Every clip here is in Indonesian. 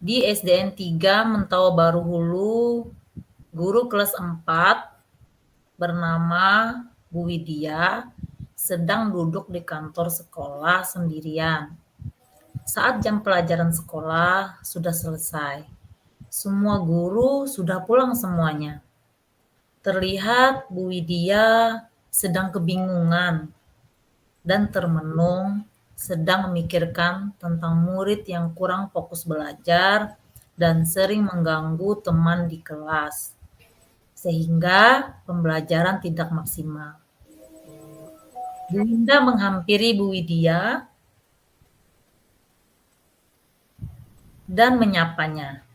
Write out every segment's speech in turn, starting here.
Di SDN 3 Mentawa Baru Hulu, guru kelas 4 bernama Bu Widya sedang duduk di kantor sekolah sendirian. Saat jam pelajaran sekolah sudah selesai. Semua guru sudah pulang semuanya. Terlihat Bu Widya sedang kebingungan dan termenung, sedang memikirkan tentang murid yang kurang fokus belajar dan sering mengganggu teman di kelas, sehingga pembelajaran tidak maksimal. Bu Winda menghampiri Bu Widya dan menyapanya.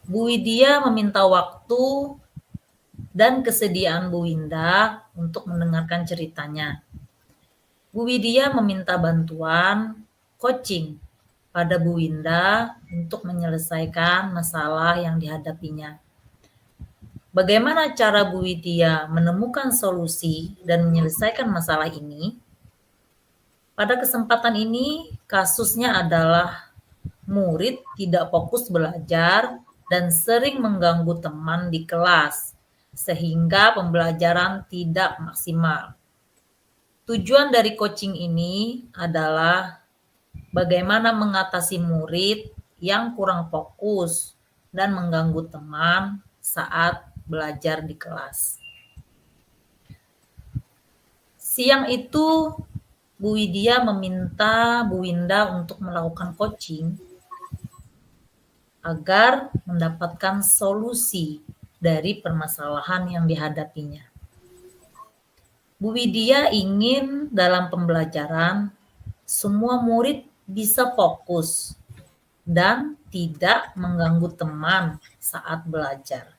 Bu Widya meminta waktu dan kesediaan Bu Winda untuk mendengarkan ceritanya. Bu Widya meminta bantuan coaching pada Bu Winda untuk menyelesaikan masalah yang dihadapinya. Bagaimana cara Bu Widya menemukan solusi dan menyelesaikan masalah ini? Pada kesempatan ini, kasusnya adalah murid tidak fokus belajar dan sering mengganggu teman di kelas, sehingga pembelajaran tidak maksimal. Tujuan dari coaching ini adalah bagaimana mengatasi murid yang kurang fokus dan mengganggu teman saat belajar di kelas. Siang itu, Bu Widya meminta Bu Winda untuk melakukan coaching agar mendapatkan solusi dari permasalahan yang dihadapinya. Bu Widya ingin dalam pembelajaran semua murid bisa fokus dan tidak mengganggu teman saat belajar.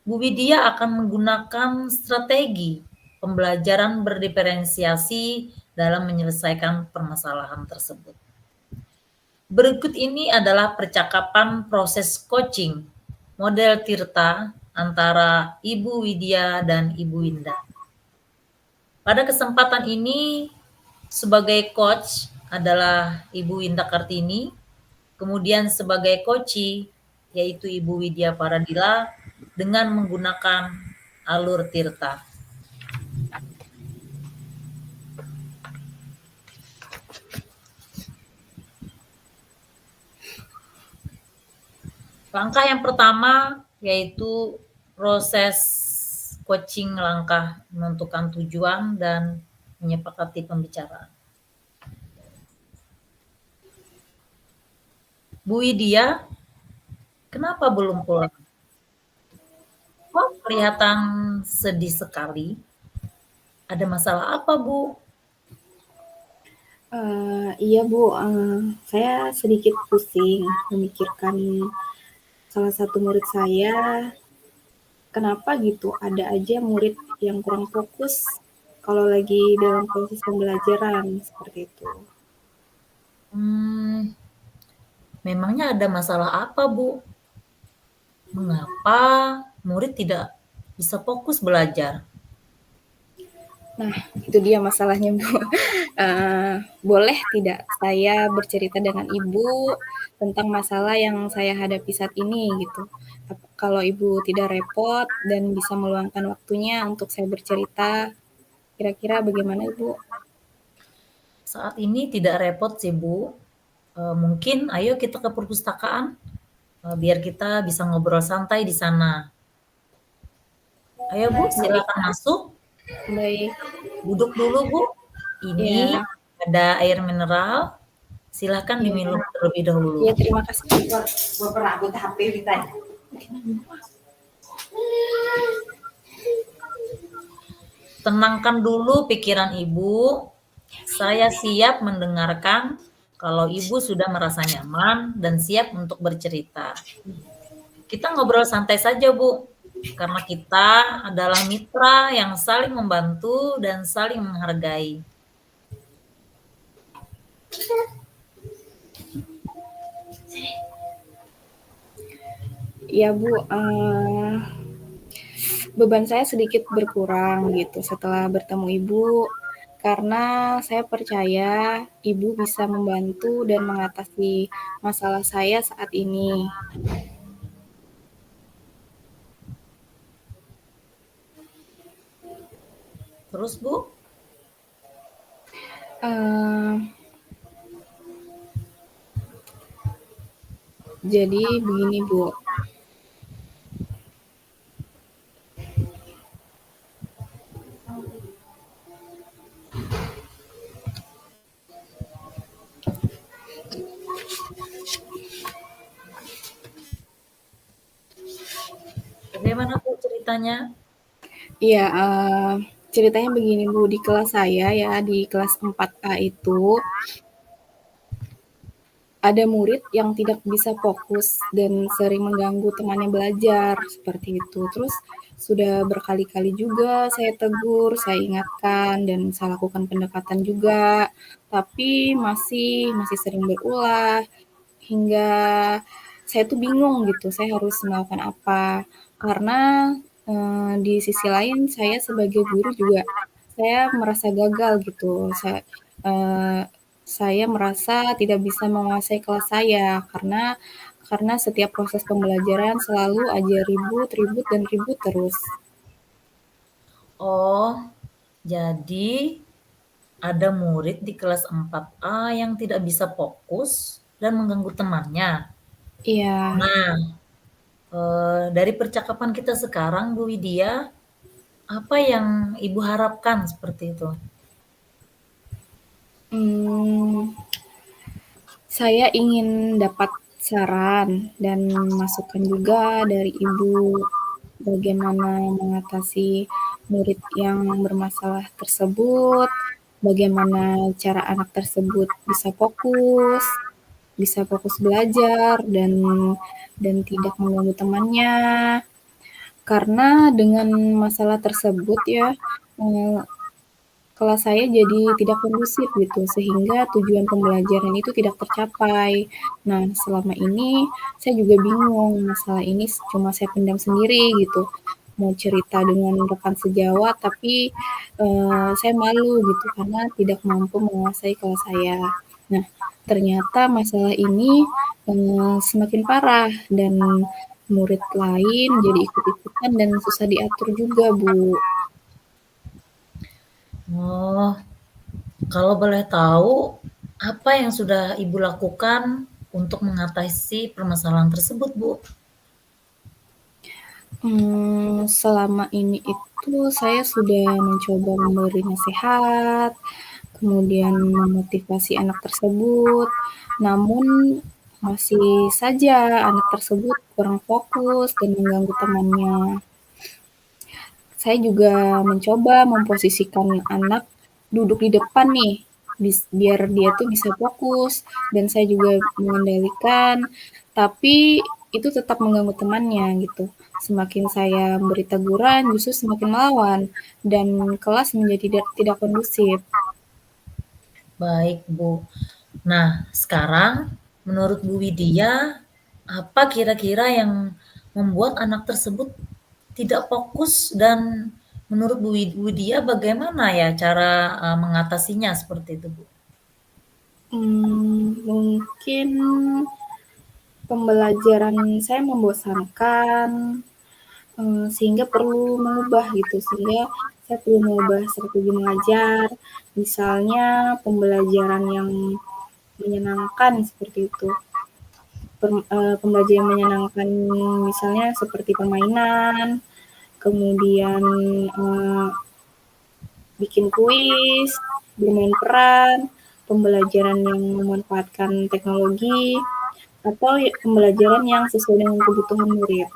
Bu Widya akan menggunakan strategi pembelajaran berdiferensiasi dalam menyelesaikan permasalahan tersebut. Berikut ini adalah percakapan proses coaching model Tirta antara Ibu Widya dan Ibu Winda. Pada kesempatan ini, sebagai coach adalah Ibu Winda Kartini, kemudian sebagai coachee yaitu Ibu Widya Paradila dengan menggunakan alur Tirta. Langkah yang pertama yaitu proses coaching langkah menentukan tujuan dan menyepakati pembicaraan. Bu Widya, kenapa belum pulang? Kok kelihatan sedih sekali? Ada masalah apa, Bu? Iya Bu, saya sedikit pusing memikirkan salah satu murid saya. Kenapa gitu? Ada aja murid yang kurang fokus kalau lagi dalam proses pembelajaran seperti itu. Memangnya ada masalah apa, Bu? Mengapa murid tidak bisa fokus belajar? Nah, itu dia masalahnya Bu. Boleh tidak saya bercerita dengan Ibu tentang masalah yang saya hadapi saat ini gitu? Kalau Ibu tidak repot dan bisa meluangkan waktunya untuk saya bercerita, kira-kira bagaimana Ibu? Saat ini tidak repot sih, Bu. Mungkin ayo kita ke perpustakaan, biar kita bisa ngobrol santai di sana. Ayo Bu, silakan masuk. Baik. Duduk dulu Bu. Ini Ya. ada air mineral. Silakan Ya. diminum terlebih dahulu. Ya, terima kasih. Tenangkan dulu pikiran Ibu. Saya siap mendengarkan kalau Ibu sudah merasa nyaman dan siap untuk bercerita. Kita ngobrol santai saja, Bu. Karena kita adalah mitra yang saling membantu dan saling menghargai. Ya Bu, beban saya sedikit berkurang gitu setelah bertemu Ibu, karena saya percaya ibu bisa membantu dan mengatasi masalah saya saat ini. Terus Bu, Eh, jadi begini Bu, bagaimana Bu ceritanya? iya, ceritanya begini Bu, di kelas saya ya, di kelas 4A itu ada murid yang tidak bisa fokus dan sering mengganggu temannya belajar, seperti itu. Terus sudah berkali-kali juga saya tegur, saya ingatkan, dan saya lakukan pendekatan juga, tapi masih sering berulah, hingga saya tuh bingung gitu, saya harus melakukan apa. Karena di sisi lain saya sebagai guru juga saya merasa gagal gitu. Eh, saya merasa tidak bisa menguasai kelas saya karena setiap proses pembelajaran selalu aja ribut, ribut dan ribut terus. Oh, jadi ada murid di kelas 4A yang tidak bisa fokus dan mengganggu temannya. Iya, Nah, dari percakapan kita sekarang, Bu Widya, apa yang Ibu harapkan seperti itu? hmm, saya ingin dapat saran dan masukan juga dari ibu bagaimana mengatasi murid yang bermasalah tersebut, bagaimana cara anak tersebut bisa fokus belajar dan tidak mengganggu temannya. Karena dengan masalah tersebut ya, eh, kelas saya jadi tidak kondusif gitu, sehingga tujuan pembelajaran itu tidak tercapai. Nah, selama ini saya juga bingung, masalah ini cuma saya pendam sendiri gitu. Mau cerita dengan rekan sejawat, tapi saya malu gitu karena tidak mampu menguasai kelas saya. Nah, ternyata masalah ini semakin parah dan murid lain jadi ikut-ikutan dan susah diatur juga, Bu. Oh, kalau boleh tahu, apa yang sudah Ibu lakukan untuk mengatasi permasalahan tersebut, Bu? Selama ini itu saya sudah mencoba memberi nasihat, kemudian memotivasi anak tersebut, namun masih saja anak tersebut kurang fokus dan mengganggu temannya. Saya juga mencoba memposisikan anak duduk di depan nih, biar dia tuh bisa fokus, dan saya juga mengendalikan, tapi itu tetap mengganggu temannya gitu. Semakin saya beri teguran, justru semakin melawan, dan kelas menjadi tidak kondusif. Baik, Bu. Nah, sekarang menurut Bu Widya, apa kira-kira yang membuat anak tersebut tidak fokus dan menurut Bu Widya bagaimana ya cara mengatasinya seperti itu, Bu? Mungkin pembelajaran saya membosankan, sehingga perlu mengubah gitu, sehingga saya perlu mengubah strategi mengajar, misalnya pembelajaran yang menyenangkan seperti itu. Pembelajaran yang menyenangkan misalnya seperti permainan, kemudian bikin kuis, bermain peran, pembelajaran yang memanfaatkan teknologi, atau pembelajaran yang sesuai dengan kebutuhan murid.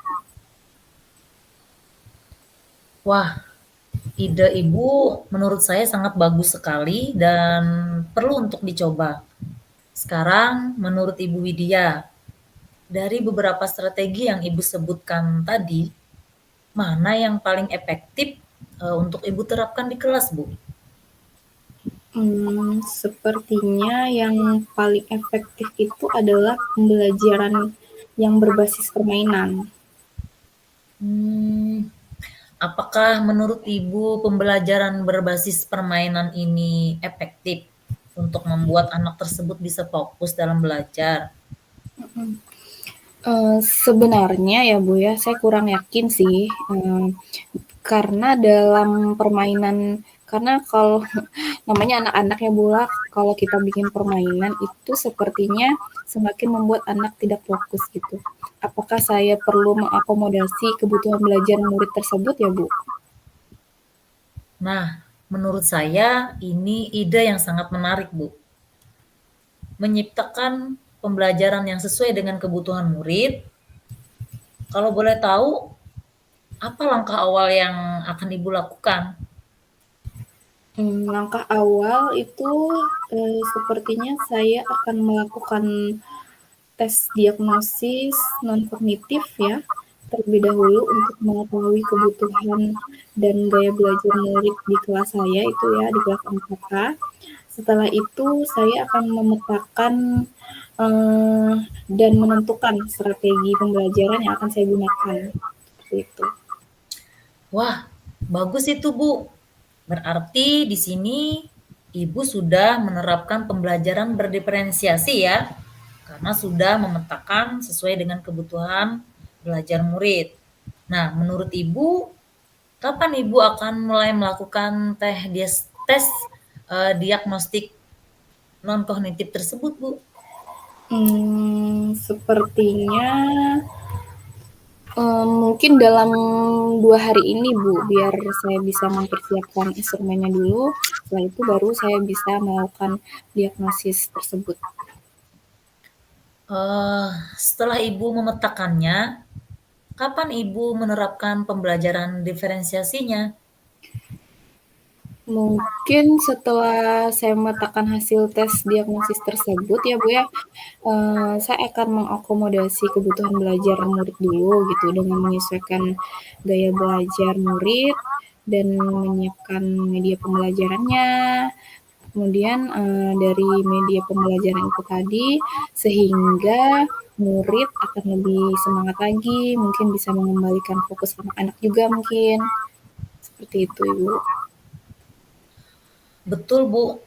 Wah, ide Ibu menurut saya sangat bagus sekali dan perlu untuk dicoba. Sekarang menurut Ibu Widya, dari beberapa strategi yang Ibu sebutkan tadi, mana yang paling efektif untuk Ibu terapkan di kelas, Bu? Sepertinya yang paling efektif itu adalah pembelajaran yang berbasis permainan. Hmm, Apakah menurut Ibu pembelajaran berbasis permainan ini efektif untuk membuat anak tersebut bisa fokus dalam belajar? Sebenarnya ya Bu ya, saya kurang yakin sih, karena dalam permainan karena kalau namanya anak-anak ya Bu lah, kalau kita bikin permainan itu sepertinya semakin membuat anak tidak fokus gitu. Apakah saya perlu mengakomodasi kebutuhan belajar murid tersebut ya Bu? Nah, menurut saya ini ide yang sangat menarik, Bu. Menciptakan pembelajaran yang sesuai dengan kebutuhan murid. Kalau boleh tahu, apa langkah awal yang akan Ibu lakukan? Langkah awal itu, sepertinya saya akan melakukan tes diagnosis non-kognitif ya, terlebih dahulu untuk mengetahui kebutuhan dan gaya belajar murid di kelas saya itu ya, di kelas 4K. Setelah itu saya akan memetakan, eee, dan menentukan strategi pembelajaran yang akan saya gunakan, seperti itu. Wah, bagus itu, Bu. Berarti di sini Ibu sudah menerapkan pembelajaran berdiferensiasi ya, karena sudah memetakan sesuai dengan kebutuhan belajar murid. Nah, menurut Ibu, kapan Ibu akan mulai melakukan tes diagnostik non kognitif tersebut, Bu? Sepertinya mungkin dalam 2 hari ini Bu, biar saya bisa mempersiapkan instrumennya dulu, setelah itu baru saya bisa melakukan diagnosis tersebut. Setelah Ibu memetakannya, kapan Ibu menerapkan pembelajaran diferensiasinya? Mungkin setelah saya memetakan hasil tes diagnosis tersebut ya Bu ya, saya akan mengakomodasi kebutuhan belajar murid dulu gitu, dengan menyesuaikan gaya belajar murid dan menyiapkan media pembelajarannya. Kemudian, dari media pembelajaran itu tadi, sehingga murid akan lebih semangat lagi, mungkin bisa mengembalikan fokus anak-anak juga mungkin, seperti itu Ibu. Betul, Bu.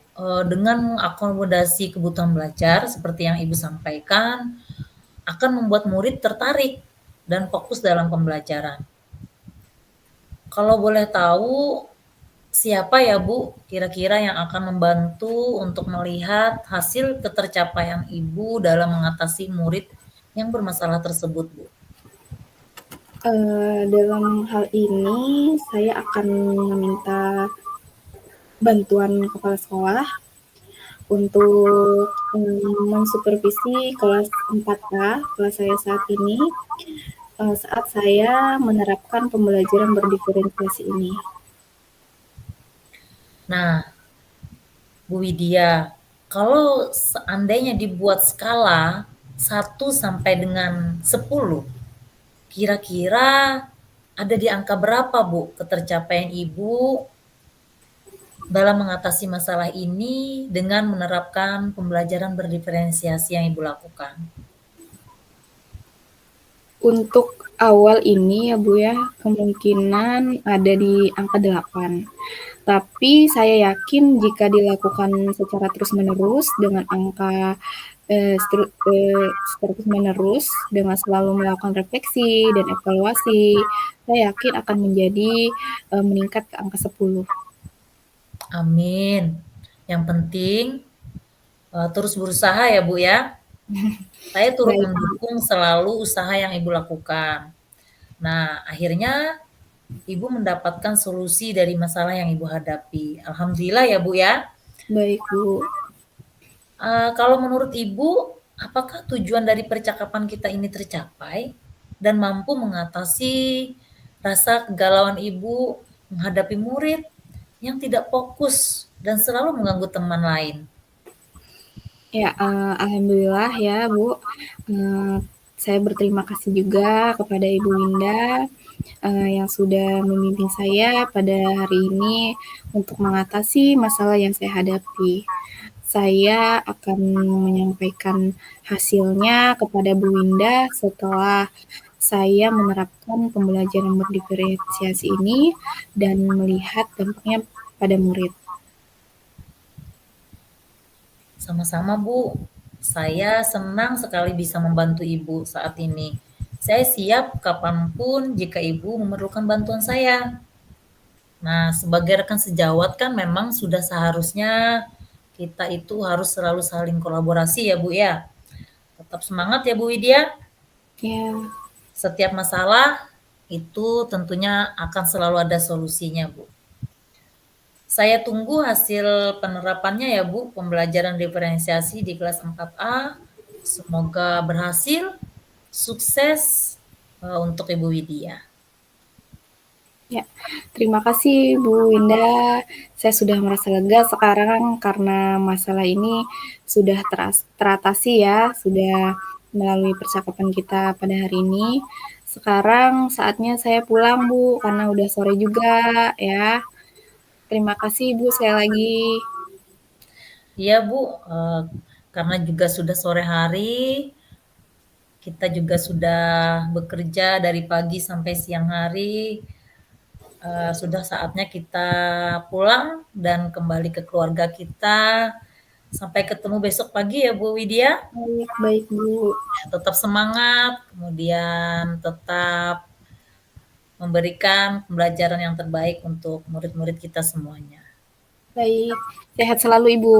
Dengan mengakomodasi kebutuhan belajar seperti yang Ibu sampaikan, akan membuat murid tertarik dan fokus dalam pembelajaran. Kalau boleh tahu, siapa ya, Bu, kira-kira yang akan membantu untuk melihat hasil ketercapaian Ibu dalam mengatasi murid yang bermasalah tersebut, Bu? Dalam hal ini saya akan meminta bantuan kepala sekolah untuk, mensupervisi kelas 4A, kelas saya saat ini, saat saya menerapkan pembelajaran berdiferensiasi ini. Nah, Bu Widya, kalau seandainya dibuat skala 1 sampai dengan 10, kira-kira ada di angka berapa, Bu, ketercapaian Ibu dalam mengatasi masalah ini dengan menerapkan pembelajaran berdiferensiasi yang Ibu lakukan? Untuk awal ini ya Bu ya, kemungkinan ada di angka 8. Tapi saya yakin jika dilakukan secara terus-menerus dengan angka terus-menerus dengan selalu melakukan refleksi dan evaluasi, saya yakin akan menjadi meningkat ke angka 10. Amin. Yang penting terus berusaha ya, Bu ya. Saya turut Baik, mendukung selalu usaha yang Ibu lakukan. Nah, akhirnya Ibu mendapatkan solusi dari masalah yang Ibu hadapi. Alhamdulillah ya, Bu ya. baik Bu. Kalau menurut Ibu, apakah tujuan dari percakapan kita ini tercapai dan mampu mengatasi rasa kegalauan Ibu menghadapi murid yang tidak fokus dan selalu mengganggu teman lain? Ya, alhamdulillah ya Bu, saya berterima kasih juga kepada Ibu Winda, yang sudah membimbing saya pada hari ini untuk mengatasi masalah yang saya hadapi. Saya akan menyampaikan hasilnya kepada Bu Winda setelah saya menerapkan pembelajaran berdiferensiasi ini dan melihat dampaknya pada murid. Sama-sama, Bu. Saya senang sekali bisa membantu Ibu saat ini. Saya siap kapanpun jika Ibu memerlukan bantuan saya. Nah, sebagai rekan sejawat kan memang sudah seharusnya kita itu harus selalu saling kolaborasi ya, Bu ya. Tetap semangat ya, Bu Widya. Ya, Setiap masalah itu tentunya akan selalu ada solusinya, Bu. Saya tunggu hasil penerapannya ya, Bu, pembelajaran diferensiasi di kelas 4A. Semoga berhasil, sukses untuk Ibu Widya. ya. Terima kasih Bu Winda. Saya sudah merasa lega sekarang karena masalah ini sudah teratasi ya, sudah melalui percakapan kita pada hari ini. Sekarang saatnya saya pulang Bu, karena udah sore juga ya. Terima kasih Bu sekali lagi. Iya, Bu, karena juga sudah sore hari, kita juga sudah bekerja dari pagi sampai siang hari. Sudah saatnya kita pulang dan kembali ke keluarga kita. Sampai ketemu besok pagi ya, Bu Widya. Baik, baik Bu. Tetap semangat, kemudian tetap memberikan pembelajaran yang terbaik untuk murid-murid kita semuanya. Baik, sehat selalu Ibu.